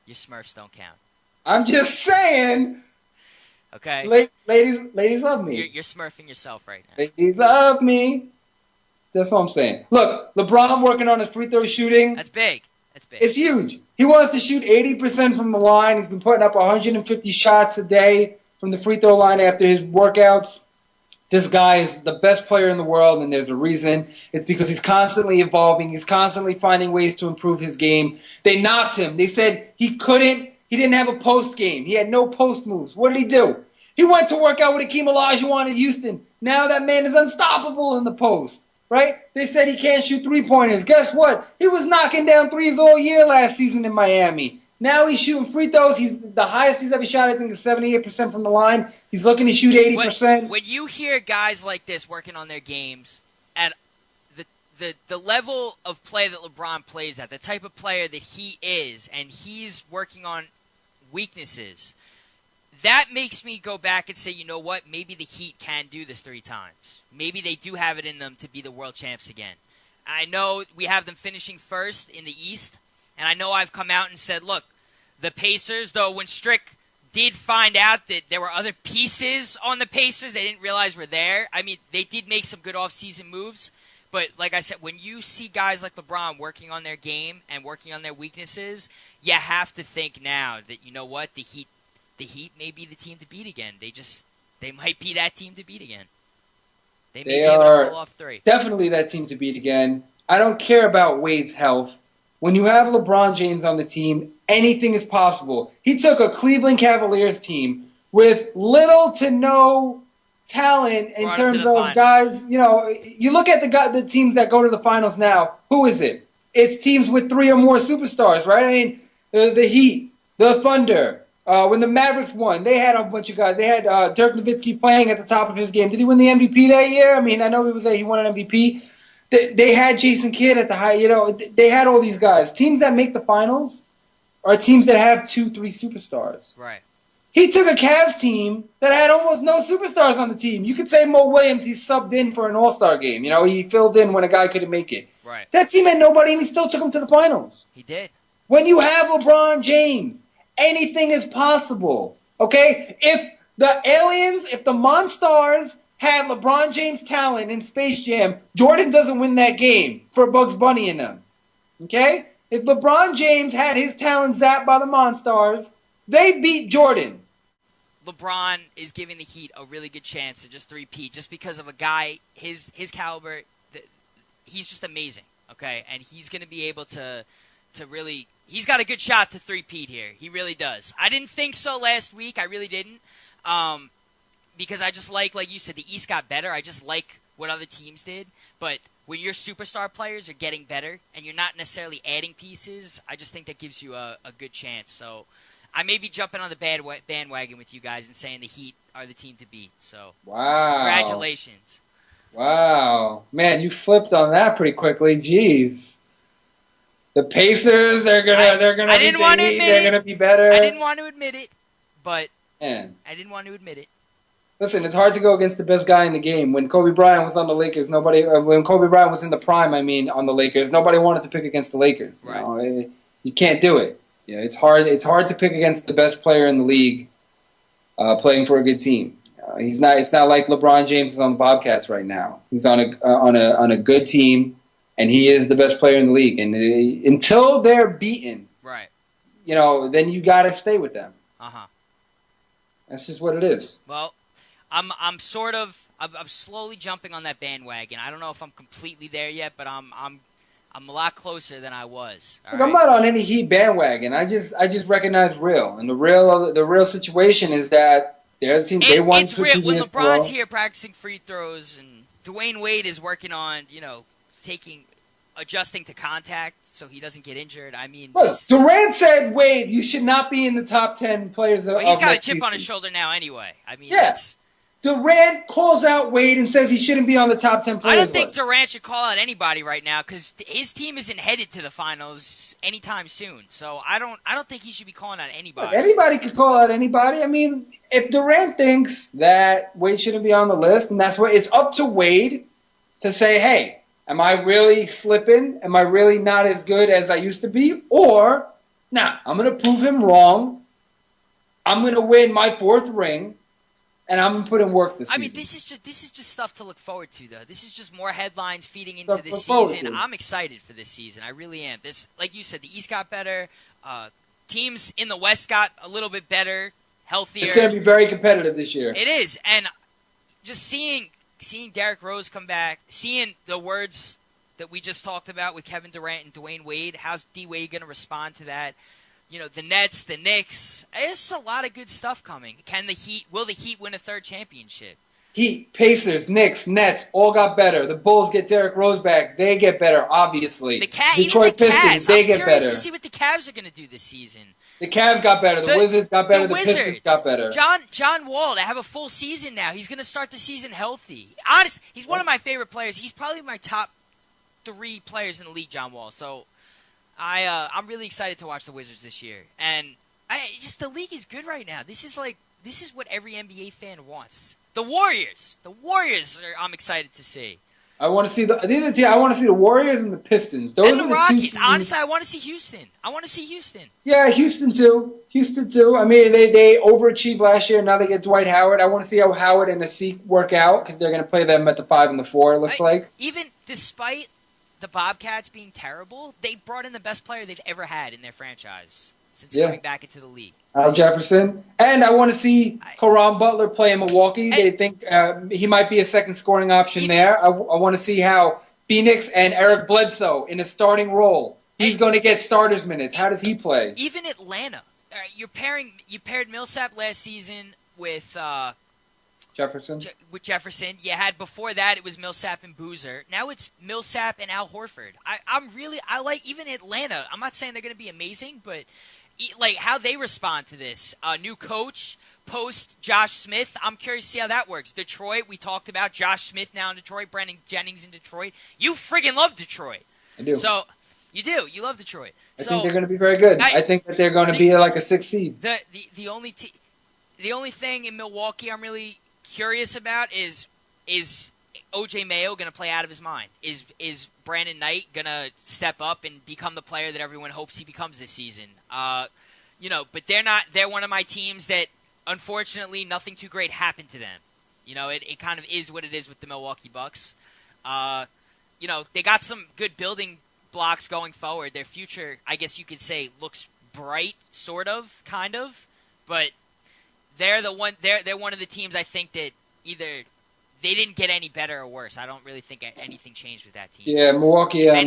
your Smurfs don't count. I'm just saying. Okay. Ladies love me. You're smurfing yourself right now. Ladies love me. That's what I'm saying. Look, LeBron working on his free throw shooting. That's big. It's huge. He wants to shoot 80% from the line. He's been putting up 150 shots a day from the free throw line after his workouts. This guy is the best player in the world, and there's a reason. It's because he's constantly evolving. He's constantly finding ways to improve his game. They knocked him. They said he didn't have a post game. He had no post moves. What did he do? He went to work out with Akeem Olajuwon in Houston. Now that man is unstoppable in the post, right? They said he can't shoot three-pointers. Guess what? He was knocking down threes all year last season in Miami. Now he's shooting free throws. He's the highest he's ever shot, I think, is 78% from the line. He's looking to shoot 80%. When you hear guys like this working on their games at the level of play that LeBron plays at, the type of player that he is, and he's working on weaknesses, that makes me go back and say, you know what? Maybe the Heat can do this 3 times. Maybe they do have it in them to be the world champs again. I know we have them finishing first in the East, and I know I've come out and said, look, the Pacers, though, when Strick did find out that there were other pieces on the Pacers they didn't realize were there. I mean, they did make some good offseason moves. But like I said, when you see guys like LeBron working on their game and working on their weaknesses, you have to think now that, you know what, the Heat may be the team to beat again. They might be that team to beat again. They may be able to pull off 3. Definitely that team to beat again. I don't care about Wade's health. when you have LeBron James on the team, anything is possible. He took a Cleveland Cavaliers team with little to no talent in terms of guys. You know, you look at the teams that go to the finals now. Who is it? It's teams with 3 or more superstars, right? I mean, the Heat, the Thunder. When the Mavericks won, they had a bunch of guys. They had Dirk Nowitzki playing at the top of his game. Did he win the MVP that year? I mean, I know he won an MVP. They had Jason Kidd at the high. You know, they had all these guys. Teams that make the finals are teams that have 2, 3 superstars. Right. He took a Cavs team that had almost no superstars on the team. You could say Mo Williams, he subbed in for an All-Star game. You know, he filled in when a guy couldn't make it. Right. That team had nobody, and he still took them to the finals. He did. When you have LeBron James, anything is possible. Okay? If the aliens, if the Monstars had LeBron James talent in Space Jam, Jordan doesn't win that game for Bugs Bunny in them. Okay? If LeBron James had his talent zapped by the Monstars, they beat Jordan. LeBron is giving the Heat a really good chance to just three-peat just because of a guy, his caliber. He's just amazing, okay? And he's going to be able to really – he's got a good shot to three-peat here. He really does. I didn't think so last week. I really didn't because I just like you said, the East got better. I just like what other teams did. But when your superstar players are getting better and you're not necessarily adding pieces, I just think that gives you a good chance. So – I may be jumping on the bandwagon with you guys and saying the Heat are the team to beat. So, wow. Congratulations. Wow. Man, you flipped on that pretty quickly. Jeez. The Pacers, they're gonna be better. I didn't want to admit it, but man. I didn't want to admit it. Listen, it's hard to go against the best guy in the game. When Kobe Bryant was on the Lakers, when Kobe Bryant was in the prime, on the Lakers, nobody wanted to pick against the Lakers. Right. You can't do it. Yeah, it's hard. It's hard to pick against the best player in the league, playing for a good team. He's not. It's not like LeBron James is on the Bobcats right now. He's on a good team, and he is the best player in the league. And until they're beaten, right? You know, then you got to stay with them. That's just what it is. Well, I'm slowly jumping on that bandwagon. I don't know if I'm completely there yet, but I'm a lot closer than I was. Look, I'm not on any Heat bandwagon. I just recognize real, and the real situation is that they're the team. They won. It's real when LeBron's here practicing free throws, and Dwayne Wade is working on adjusting to contact so he doesn't get injured. I mean, look, Durant said, "Wade, you should not be in the top 10 players." Well, he's got a chip on his shoulder now, anyway. I mean, yes. Durant calls out Wade and says he shouldn't be on the top 10 players. I don't think Durant should call out anybody right now because his team isn't headed to the finals anytime soon. So I don't think he should be calling out anybody. Look, anybody could call out anybody. I mean, if Durant thinks that Wade shouldn't be on the list, and that's what it's up to Wade to say, hey, am I really slipping? Am I really not as good as I used to be? Or, nah, I'm going to prove him wrong. I'm going to win my 4th ring. And I'm gonna put in work this season. I mean, this is just stuff to look forward to, though. This is just more headlines feeding into this season. I'm excited for this season. I really am. This, like you said, the East got better. Teams in the West got a little bit better, healthier. It's gonna be very competitive this year. It is, and just seeing Derrick Rose come back, seeing the words that we just talked about with Kevin Durant and Dwayne Wade. How's D Wade gonna respond to that? You know, the Nets, the Knicks. There's a lot of good stuff coming. Will the Heat win a 3rd championship? Heat, Pacers, Knicks, Nets, all got better. The Bulls get Derrick Rose back. They get better, obviously. Detroit Pistons, they get better. I'm curious to see what the Cavs are going to do this season. The Cavs got better. The Wizards got better. The Pistons got better. John Wall, to have a full season now. He's going to start the season healthy. Honestly, he's one of my favorite players. He's probably my top 3 players in the league, John Wall. So I'm really excited to watch the Wizards this year, and the league is good right now. This is what every NBA fan wants. The Warriors, I'm excited to see. I want to see I want to see the Warriors and the Pistons. Those and are the Rockets. Honestly, I want to see Houston. Yeah, Houston too. I mean, they overachieved last year. Now they get Dwight Howard. I want to see how Howard and Asik work out because they're going to play them at the 5 and the 4. It looks like even despite the Bobcats being terrible, they brought in the best player they've ever had in their franchise since coming back into the league. Al Jefferson. And I want to see Caron Butler play in Milwaukee. They think he might be a second scoring option there. I want to see how Phoenix and Eric Bledsoe in a starting role He's going to get starters minutes. How does he play? Even Atlanta. All right, you paired Millsap last season with Jefferson. Jefferson. You had before that it was Millsap and Boozer. Now it's Millsap and Al Horford. I like even Atlanta. I'm not saying they're going to be amazing, but like how they respond to this. New coach post Josh Smith. I'm curious to see how that works. Detroit. We talked about Josh Smith now in Detroit. Brandon Jennings in Detroit. You friggin' love Detroit. I do. So you do. You love Detroit. I think they're going to be very good. I think that they're going to be like a 6 seed. The only thing in Milwaukee I'm really curious about is O.J. Mayo going to play out of his mind? Is Brandon Knight going to step up and become the player that everyone hopes he becomes this season? But they're not. They're one of my teams that, unfortunately, nothing too great happened to them. It kind of is what it is with the Milwaukee Bucks. They got some good building blocks going forward. Their future, I guess you could say, looks bright, sort of, kind of, but they're one of the teams I think that either they didn't get any better or worse. I don't really think anything changed with that team. Yeah, Milwaukee, I'm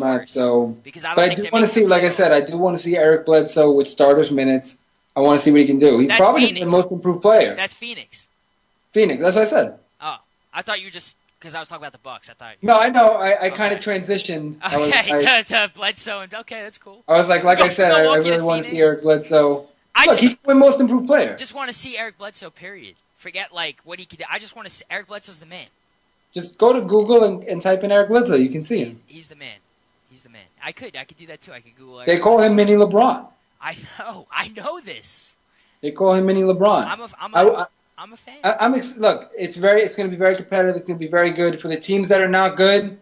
not so. Because I do want to see, like I said, I do want to see Eric Bledsoe with starters minutes. I want to see what he can do. He's probably the most improved player. That's Phoenix. That's what I said. Oh, I thought you were just because I was talking about the Bucks. I thought. No, I know. I kind of transitioned. Okay, to Bledsoe and okay, that's cool. I was like I said, I really want to see Eric Bledsoe. Look, he can win most improved player. Just want to see Eric Bledsoe. Period. Forget what he could do. I just want to see Eric Bledsoe's the man. Just go to Google and type in Eric Bledsoe. You can see him. He's the man. He's the man. I could do that too. I could Google. They call him Mini LeBron. I know this. They call him Mini LeBron. I'm a fan. Look, it's going to be very competitive. It's going to be very good for the teams that are not good.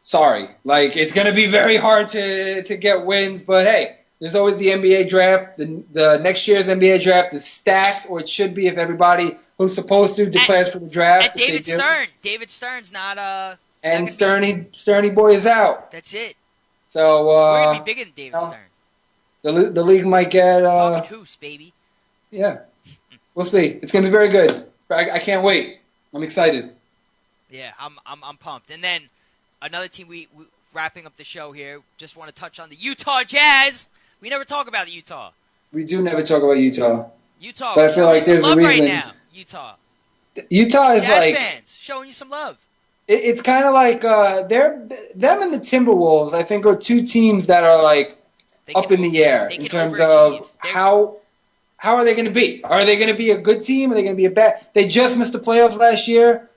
Sorry, it's going to be very hard to get wins. But hey, there's always the NBA draft. The next year's NBA draft is stacked, or it should be if everybody who's supposed to declares for the draft. And David Stern's not and Sterny boy is out. That's it. So we're gonna be bigger than David Stern. The league might get Talkin Hoopz, baby. Yeah, we'll see. It's gonna be very good. I can't wait. I'm excited. Yeah, I'm pumped. And then another team we wrapping up the show here. Just want to touch on the Utah Jazz. We never talk about Utah. We do never talk about Utah. But I feel like there's love a reason. Right now. Utah is Jazz fans showing you some love. It's kind of like them and the Timberwolves. I think are two teams that are up in the air in terms of how are they going to be? Are they going to be a good team? Are they going to be a bad? They just missed the playoffs last year.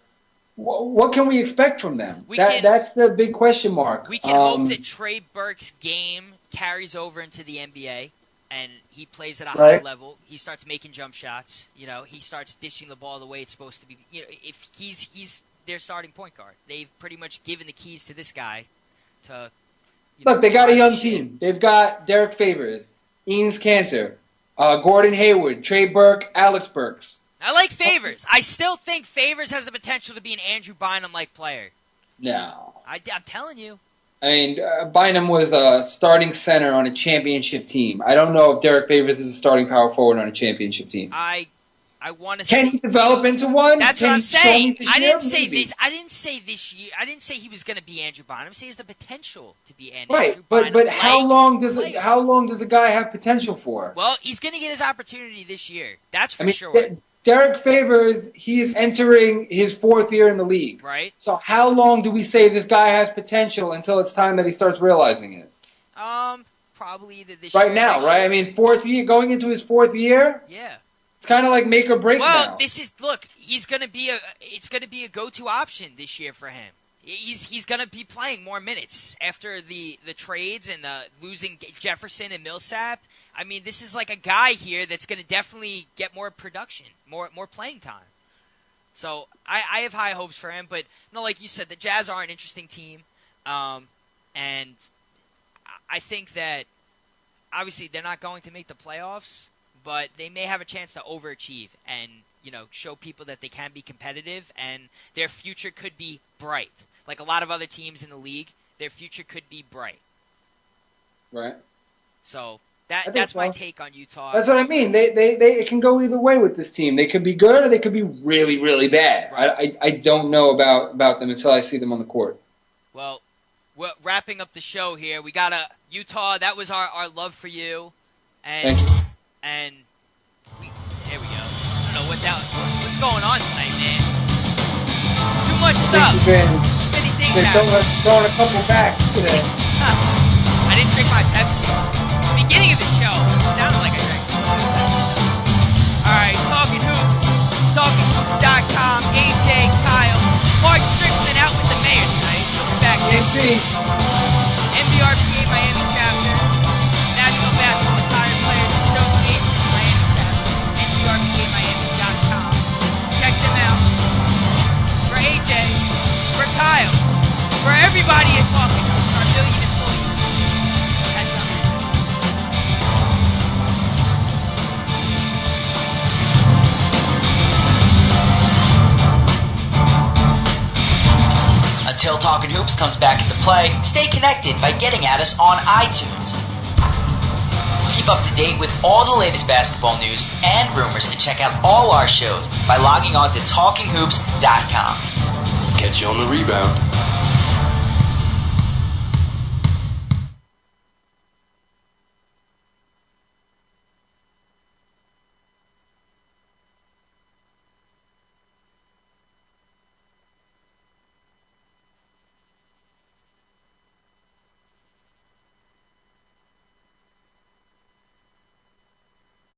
What can we expect from them? That's the big question mark. We can hope that Trey Burke's game carries over into the NBA. And he plays at a high level. He starts making jump shots. He starts dishing the ball the way it's supposed to be. If he's their starting point guard, they've pretty much given the keys to this guy. Look, they got a young team. They've got Derek Favors, Eames Cantor, Gordon Hayward, Trey Burke, Alex Burks. I like Favors. I still think Favors has the potential to be an Andrew Bynum-like player. No, I'm telling you. I mean, Bynum was a starting center on a championship team. I don't know if Derek Favors is a starting power forward on a championship team. I want to see. Can he develop into one? That's what I'm saying. I didn't say this. I didn't say this year. I didn't say he was going to be Andrew Bynum. I said he has the potential to be Andrew Bynum. Right, but how long does a guy have potential for? Well, he's going to get his opportunity this year. That's for sure. Derek Favors, he's entering his 4th year in the league. Right. So how long do we say this guy has potential until it's time that he starts realizing it? Probably this year. Right now, right? I mean, 4th year, going into his 4th year? Yeah. It's kind of like make or break now. Well, he's going to be it's going to be a go-to option this year for him. He's going to be playing more minutes after the trades and losing Jefferson and Millsap. I mean, this is like a guy here that's going to definitely get more production, more playing time. So I have high hopes for him. But like you said, the Jazz are an interesting team, and I think that obviously they're not going to make the playoffs, but they may have a chance to overachieve and show people that they can be competitive and their future could be bright. Like a lot of other teams in the league, their future could be bright. Right. So that's my take on Utah. That's what I mean. It can go either way with this team. They could be good or they could be really, really bad. Right. I don't know about them until I see them on the court. Well, we're wrapping up the show here. We got Utah. That was our love for you. And, Thank you. And there we go. I don't know what's going on tonight, man. Too much stuff. Too many things happening. Throwing a couple back today. I didn't drink my Pepsi. The beginning of the show, it sounded like I drank. Alright, Talkin Hoopz. TalkinHoops.com. AJ, Kyle. Mark Strickland out with the mayor tonight. He'll be back next week. NBRPA Miami chapter. National Basketball Retired Players Association Miami chapter. NBRPAMiami.com. Check them out. For AJ, for Kyle, for everybody at Talkin Hoopz, our million employees. Catch you on the next one. Until Talkin Hoopz comes back into play, stay connected by getting at us on iTunes. Keep up to date with all the latest basketball news and rumors and check out all our shows by logging on to TalkinHoops.com. Catch you on the rebound.